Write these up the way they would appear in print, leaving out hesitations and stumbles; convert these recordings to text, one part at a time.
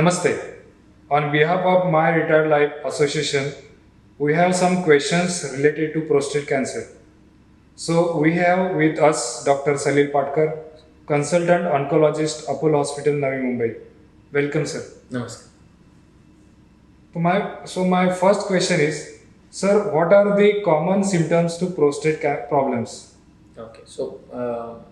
Namaste. On behalf of My Retired Life Association, we have some questions related to prostate cancer. So we have with us Dr. Salil Patkar, consultant oncologist, Apollo Hospital, Navi Mumbai. Welcome, sir. Namaskar. So my first question is, sir, what are the common symptoms to prostate problems? Okay, so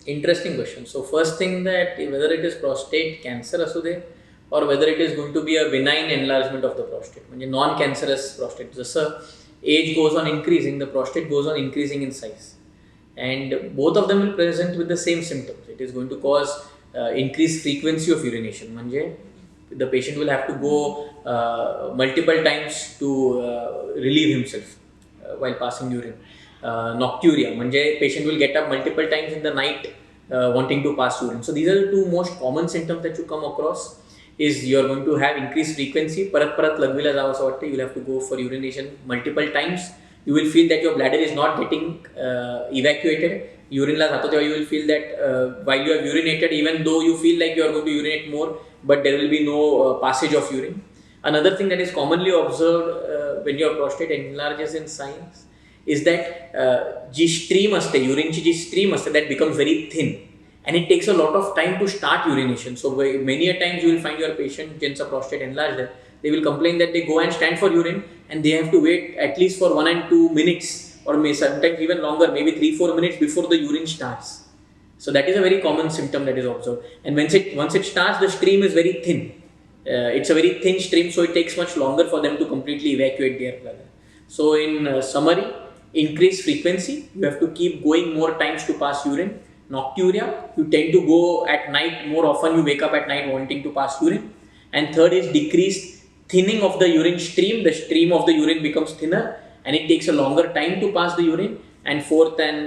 interesting question. So first thing that whether it is prostate cancer असू दे or whether it is going to be a benign enlargement of the prostate, म्हणजे non-cancerous prostate. जसं age goes on increasing, the prostate goes on increasing in size, and both of them will present with the same symptoms. It is going to cause increased frequency of urination. म्हणजे the patient will have to go multiple times to relieve himself while passing urine. Nocturia, म्हणजे patient will get up multiple times in the night wanting to pass urine. So these are the two most common symptoms that you come across. Is you are going to have increased frequency. परत लघवीला जावं असं वाटतं. You will have to go for urination multiple times. You will feel that your bladder is not getting evacuated. Urinela जातो तेव्हा you will feel that while you have urinated, even though you feel like you are going to urinate more, but there will be no passage of urine. Another thing that is commonly observed when your prostate enlarges in size is that ji stream असते, urinची जी stream असते, that becomes very thin, and it takes a lot of time to start urination. So many a times you will find your patient ज्यांचा prostate enlarged है, they will complain that they go and stand for urine and they have to wait at least for 1 and 2 minutes, or sometimes even longer, maybe 3-4 minutes before the urine starts. So that is a very common symptom that is observed. And once it starts, the stream is very thin. It's a very thin stream, so it takes much longer for them to completely evacuate their bladder. So in summary, increased frequency, you have to keep going more times to pass urine. Nocturia, you tend to go at night more often, you wake up at night wanting to pass urine. And third is decreased thinning of the urine stream. The stream of the urine becomes thinner and it takes a longer time to pass the urine. And fourth and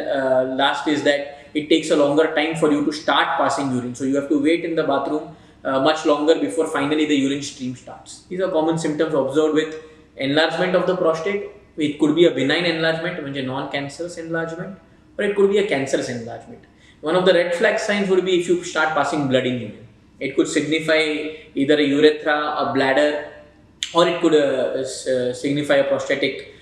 last is that it takes a longer time for you to start passing urine. So you have to wait in the bathroom much longer before finally the urine stream starts. These are common symptoms observed with enlargement of the prostate. It could be a benign enlargement, means a non-cancerous enlargement, or it could be a cancerous enlargement. One of the red flag signs would be if you start passing blood in urine. It could signify either a urethra, a bladder, or it could signify a prostatic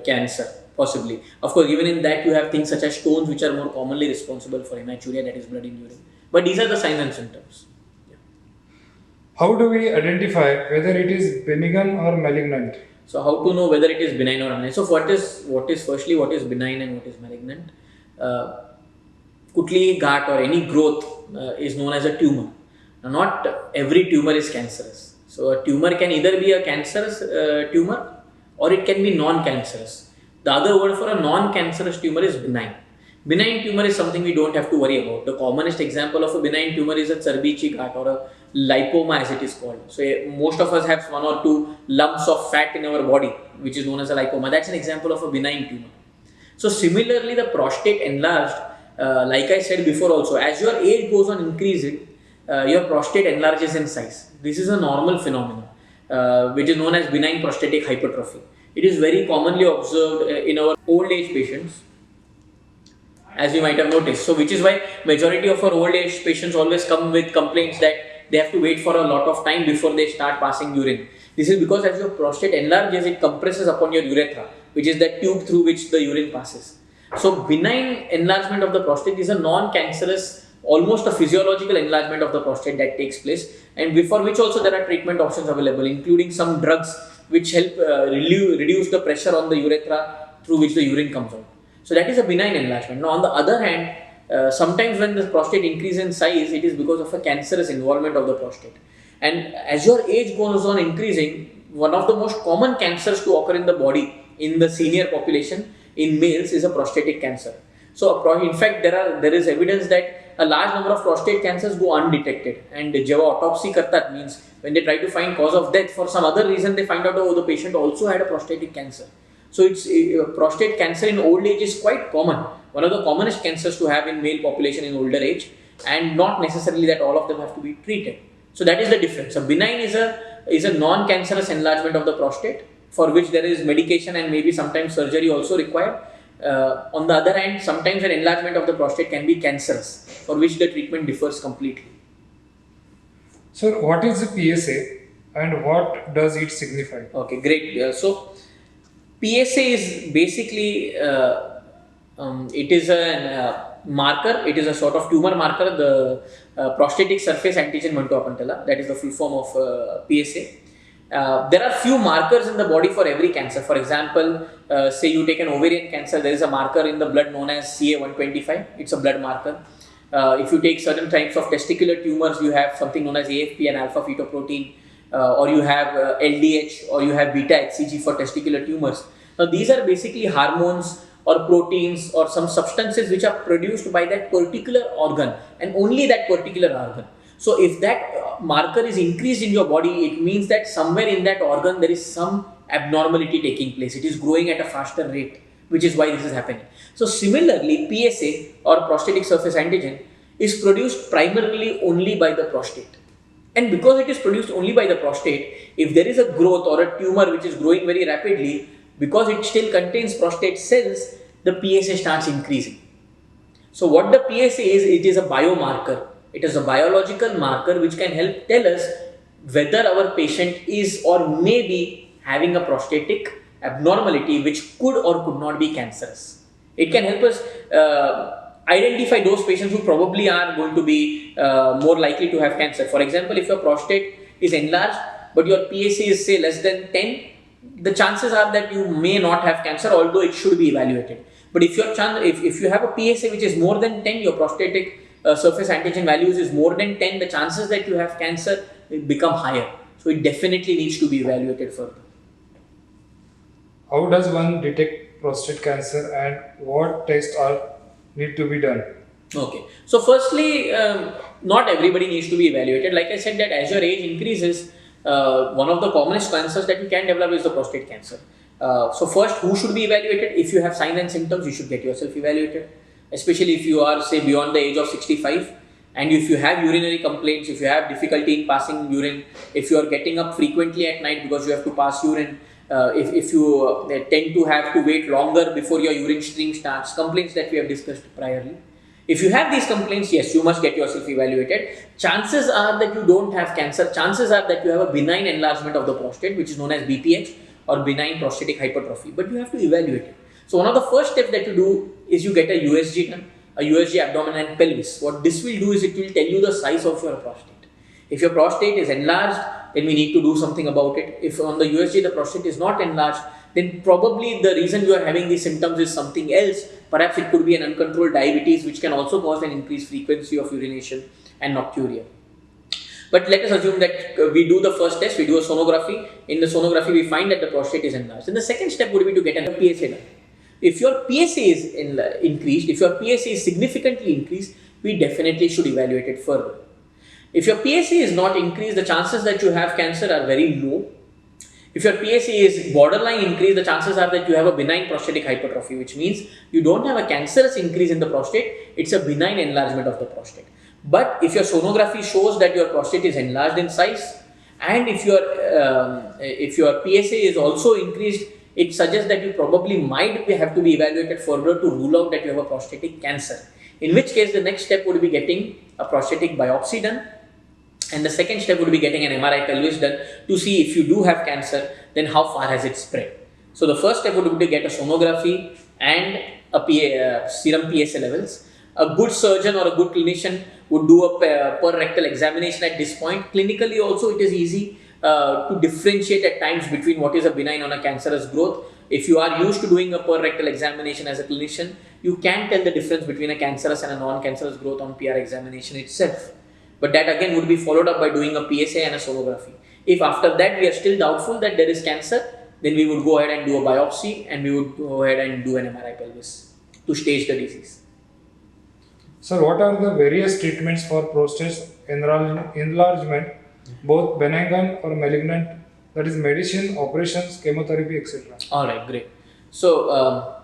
cancer, possibly. Of course, even in that you have things such as stones, which are more commonly responsible for hematuria, that is blood in urine. But these are the signs and symptoms. How do we identify whether it is benign or malignant? So how to know whether it is benign or malignant? So what is benign and what is malignant? Kutli ghat or any growth is known as a tumor. Now, not every tumor is cancerous. So a tumor can either be a cancerous tumor or it can be non-cancerous. The other word for a non-cancerous tumor is benign. Benign tumor is something we don't have to worry about. The commonest example of a benign tumor is a Charbichi ghat or a lipoma, as it is called. So most of us have 1 or 2 lumps of fat in our body, which is known as a lipoma. That's an example of a benign tumor. So similarly, the prostate enlarged, like I said before also, as your age goes on increasing, your prostate enlarges in size. This is a normal phenomenon, which is known as benign prostatic hypertrophy. It is very commonly observed in our old age patients, as you might have noticed. So which is why majority of our old age patients always come with complaints that they have to wait for a lot of time before they start passing urine. This is because as your prostate enlarges, it compresses upon your urethra, which is that tube through which the urine passes. So benign enlargement of the prostate is a non-cancerous, almost a physiological enlargement of the prostate that takes place, and for which also there are treatment options available, including some drugs which help reduce the pressure on the urethra through which the urine comes out. So that is a benign enlargement. Now on the other hand, sometimes when the prostate increases in size, it is because of a cancerous involvement of the prostate. And as your age goes on increasing, one of the most common cancers to occur in the body in the senior population in males is a prostatic cancer. So in fact, there is evidence that a large number of prostate cancers go undetected, and जेव्हा autopsy करतात, means when they try to find cause of death, for some other reason they find out, oh, the patient also had a prostatic cancer. So it's prostate cancer in old age is quite common, one of the commonest cancers to have in male population in older age, and not necessarily that all of them have to be treated. So that is the difference. So benign is a non-cancerous enlargement of the prostate, for which there is medication and maybe sometimes surgery also required. On the other hand, sometimes an enlargement of the prostate can be cancerous, for which the treatment differs completely. Sir, what is the PSA and what does it signify? Okay, great. So PSA is basically it is a marker. It is a sort of tumor marker. The prostatic surface antigen म्हणतो आपण त्याला. That is the full form of PSA. There are few markers in the body for every cancer. For example, say you take an ovarian cancer, there is a marker in the blood known as CA125. It's a blood marker. If you take certain types of testicular tumors, you have something known as AFP and alpha fetoprotein. Or you have LDH or you have beta HCG for testicular tumors. Now these are basically hormones or proteins or some substances which are produced by that particular organ and only that particular organ. So if that marker is increased in your body, it means that somewhere in that organ there is some abnormality taking place. It is growing at a faster rate, which is why this is happening. So similarly, PSA or prostatic surface antigen is produced primarily only by the prostate. And because it is produced only by the prostate, if there is a growth or a tumor which is growing very rapidly, because it still contains prostate cells, the PSA starts increasing. So what the PSA is, it is a biomarker. It is a biological marker which can help tell us whether our patient is or may be having a prostatic abnormality which could or could not be cancerous. It can help us identify those patients who probably are going to be more likely to have cancer. For example, if your prostate is enlarged but your PSA is say less than 10, the chances are that you may not have cancer, although it should be evaluated. But if you have a PSA which is more than 10, your prostatic surface antigen values is more than 10, the chances that you have cancer become higher. So it definitely needs to be evaluated further. How does one detect prostate cancer and what tests are need to be done? Okay, so firstly, not everybody needs to be evaluated. Like I said, that as your age increases, one of the commonest cancers that you can develop is the prostate cancer. So first, who should be evaluated? If you have signs and symptoms, you should get yourself evaluated. Especially if you are say beyond the age of 65, and if you have urinary complaints, if you have difficulty in passing urine, if you are getting up frequently at night because you have to pass urine, if you tend to have to wait longer before your urine stream starts, complaints that we have discussed priorly. If you have these complaints, yes, you must get yourself evaluated. Chances are that you don't have cancer. Chances are that you have a benign enlargement of the prostate, which is known as BPH or benign prostatic hypertrophy. But you have to evaluate it. So one of the first steps that you do is you get a USG done, a USG abdomen and pelvis. What this will do is it will tell you the size of your prostate. If your prostate is enlarged, then we need to do something about it. If on the USG the prostate is not enlarged, then probably the reason you are having these symptoms is something else. Perhaps it could be an uncontrolled diabetes, which can also cause an increased frequency of urination and nocturia. But let us assume that we do the first test, we do a sonography. In the sonography, we find that the prostate is enlarged. And the second step would be to get a PSA done. If your PSA is increased, if your PSA is significantly increased, we definitely should evaluate it further. If your PSA is not increased, the chances that you have cancer are very low. If your PSA is borderline increased, the chances are that you have a benign prostatic hypertrophy, which means you don't have a cancerous increase in the prostate, it's a benign enlargement of the prostate. But if your sonography shows that your prostate is enlarged in size, and if your PSA is also increased, it suggests that you probably might have to be evaluated further to rule out that you have a prostatic cancer. In which case, the next step would be getting a prostatic biopsy done. And the second step would be getting an MRI pelvis done to see if you do have cancer, then how far has it spread. So the first step would be to get a sonography and a serum PSA levels. A good surgeon or a good clinician would do a per rectal examination at this point. Clinically also it is easy to differentiate at times between what is a benign and a cancerous growth. If you are used to doing a per rectal examination as a clinician, you can tell the difference between a cancerous and a non-cancerous growth on PR examination itself. But that again would be followed up by doing a PSA and a sonography. If after that we are still doubtful that there is cancer, then we would go ahead and do a biopsy and we would go ahead and do an MRI pelvis to stage the disease. Sir, what are the various treatments for prostate enlargement, both benign or malignant, that is medicine, operations, chemotherapy, etc.? Alright, great. So,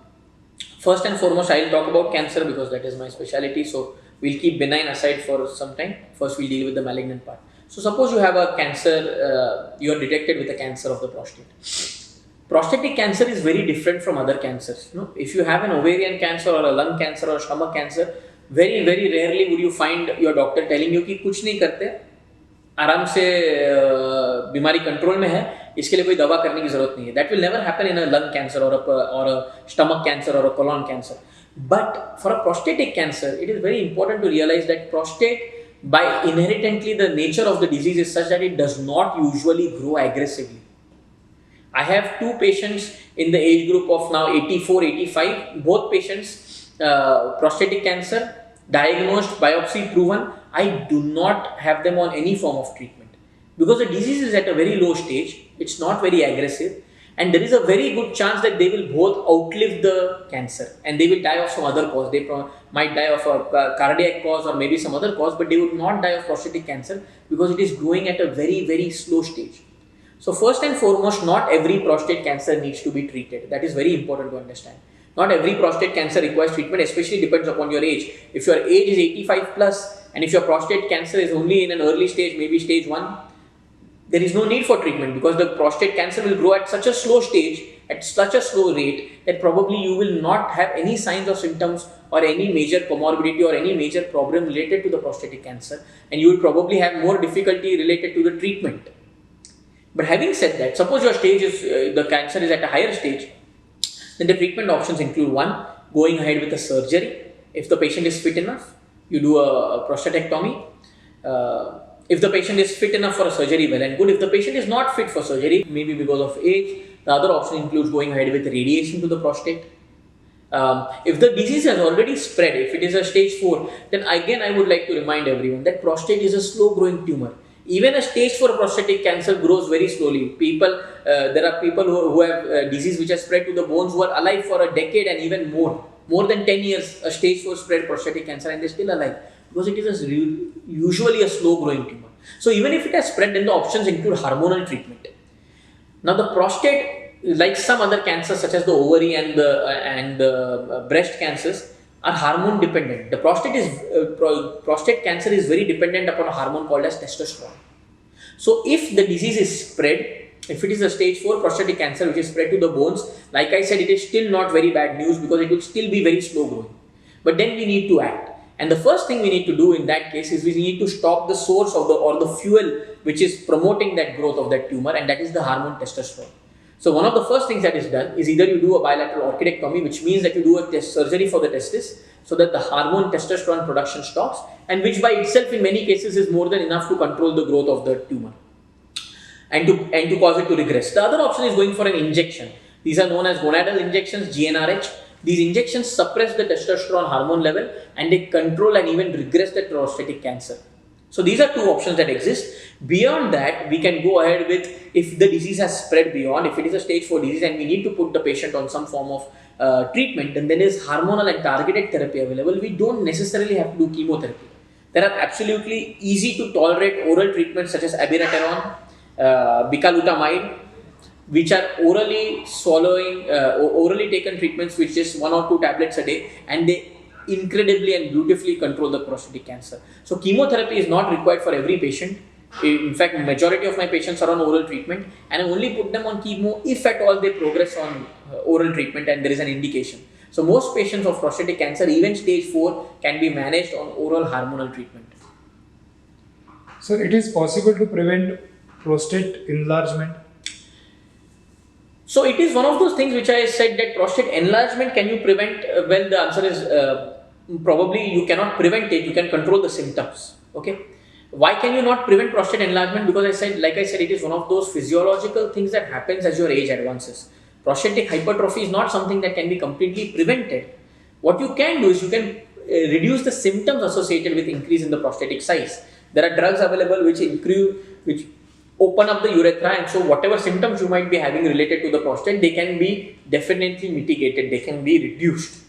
first and foremost, I will talk about cancer because that is my specialty. So, we'll keep benign aside for some time. First, we'll deal with the malignant part. So, suppose you have a cancer, you are detected with a cancer of the prostate. Prostatic cancer is very different from other cancers. You know, if you have an ovarian cancer or a lung cancer or a stomach cancer, very, very rarely would you find your doctor telling you कि कुछ नहीं करते, आराम से बीमारी control में है, इसके लिए कोई दवा करने की जरूरत नहीं है. That will never happen in a lung cancer और अ स्टमक कैंसर और अ colon cancer. But for a prostatic cancer, it is very important to realize that prostate, by inherently the nature of the disease is such that it does not usually grow aggressively. I have two patients in the age group of now 84, 85. Both patients, prostatic cancer, diagnosed, biopsy proven. I do not have them on any form of treatment because the disease is at a very low stage. It's not very aggressive, and there is a very good chance that they will both outlive the cancer and they will die of some other cause. They might die of a cardiac cause or maybe some other cause, but they would not die of prostatic cancer because it is growing at a very, very slow stage. So first and foremost, not every prostate cancer needs to be treated. That is very important to understand. Not every prostate cancer requires treatment, especially depends upon your age. If your age is 85 plus and if your prostate cancer is only in an early stage, maybe stage 1, there is no need for treatment because the prostate cancer will grow at such a slow stage, at such a slow rate, that probably you will not have any signs or symptoms or any major comorbidity or any major problem related to the prostatic cancer, and you will probably have more difficulty related to the treatment. But having said that, suppose your stage is the cancer is at a higher stage, then the treatment options include one, going ahead with a surgery. If the patient is fit enough, you do a prostatectomy. If the patient is fit enough for a surgery, well and good. If the patient is not fit for surgery, maybe because of age, the other option includes going ahead with radiation to the prostate. If the disease has already spread, if it is a stage 4, then again I would like to remind everyone that prostate is a slow growing tumor. Even a stage 4 prostatic cancer grows very slowly. There are people who have disease which has spread to the bones who are alive for a decade and even more than 10 years, a stage 4 spread prostatic cancer, and they're still alive because it is usually a slow growing tumor. So even if it has spread, then the options include hormonal treatment. Now the prostate, like some other cancers such as the ovary and the breast cancers, are hormone dependent. The prostate cancer is very dependent upon a hormone called as testosterone. So if the disease is spread, if it is a stage 4 prostatic cancer which is spread to the bones, like I said, it is still not very bad news because it will still be very slow growing. But then we need to act. And the first thing we need to do in that case is we need to stop the source of the fuel which is promoting that growth of that tumor, and that is the hormone testosterone. So one of the first things that is done is either you do a bilateral orchidectomy, which means that you do a surgery for the testis so that the hormone testosterone production stops, and which by itself in many cases is more than enough to control the growth of the tumor and to cause it to regress. The other option is going for an injection. These are known as gonadal injections, GnRH. These injections suppress the testosterone hormone level and they control and even regress the prostatic cancer. So these are two options that exist. Beyond that, we can go ahead with, if the disease has spread beyond, if it is a stage 4 disease and we need to put the patient on some form of treatment, then there is hormonal and targeted therapy available. We don't necessarily have to do chemotherapy. There are absolutely easy to tolerate oral treatments such as abiraterone, bicalutamide, which are orally taken treatments, which is 1 or 2 tablets a day, and they incredibly and beautifully control the prostatic cancer. So chemotherapy is not required for every patient. In fact, majority of my patients are on oral treatment, and I only put them on chemo if at all they progress on oral treatment and there is an indication. So most patients of prostatic cancer, even stage 4, can be managed on oral hormonal treatment. So it is possible to prevent prostate enlargement? So it is one of those things which I said that prostate enlargement, can you prevent? Well, the answer is probably you cannot prevent it, you can control the symptoms. Okay. Why can you not prevent prostate enlargement? Because like I said, it is one of those physiological things that happens as your age advances. Prostatic hypertrophy is not something that can be completely prevented. What you can do is you can reduce the symptoms associated with increase in the prostatic size. There are drugs available which open up the urethra, and so whatever symptoms you might be having related to the prostate, they can be definitely mitigated, they can be reduced.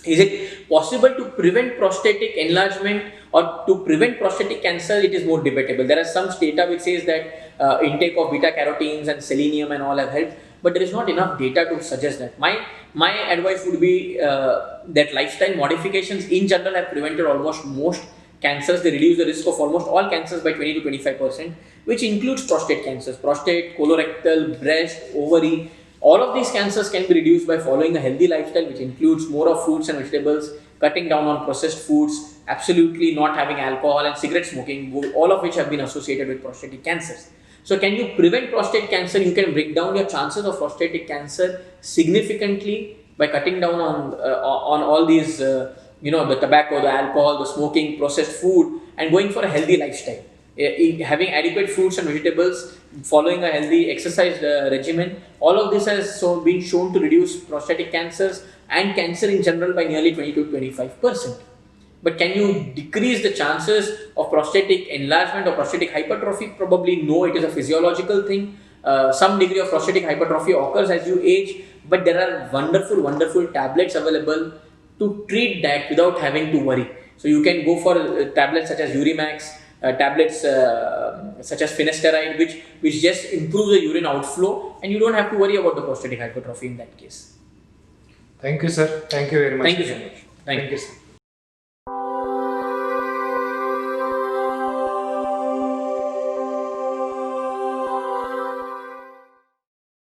Is it possible to prevent prostatic enlargement or to prevent prostatic cancer? It is more debatable. There are some data which says that intake of beta carotenes and selenium and all have helped, but there is not enough data to suggest that. My advice would be that lifestyle modifications in general have prevented almost most cancers. They reduce the risk of almost all cancers by 20 to 25%, which includes prostate cancers, prostate, colorectal, breast, ovary. All of these cancers can be reduced by following a healthy lifestyle, which includes more of fruits and vegetables, cutting down on processed foods, absolutely not having alcohol and cigarette smoking, all of which have been associated with prostatic cancers. So, can you prevent prostate cancer? You can bring down your chances of prostatic cancer significantly by cutting down on all these, the tobacco, the alcohol, the smoking, processed food, and going for a healthy lifestyle. Having adequate fruits and vegetables, following a healthy exercise regimen, all of this has been shown to reduce prostatic cancers and cancer in general by nearly 20 to 25%. But can you decrease the chances of prostatic enlargement or prostatic hypertrophy? Probably no, it is a physiological thing. Some degree of prostatic hypertrophy occurs as you age, but there are wonderful tablets available to treat that without having to worry. So you can go for tablets such as Urimax, tablets such as finasteride, which just improve the urine outflow, and you don't have to worry about the prostatic hypertrophy in that case. Thank you, sir. Thank you very much. Thank you so much. Thank you. Sir.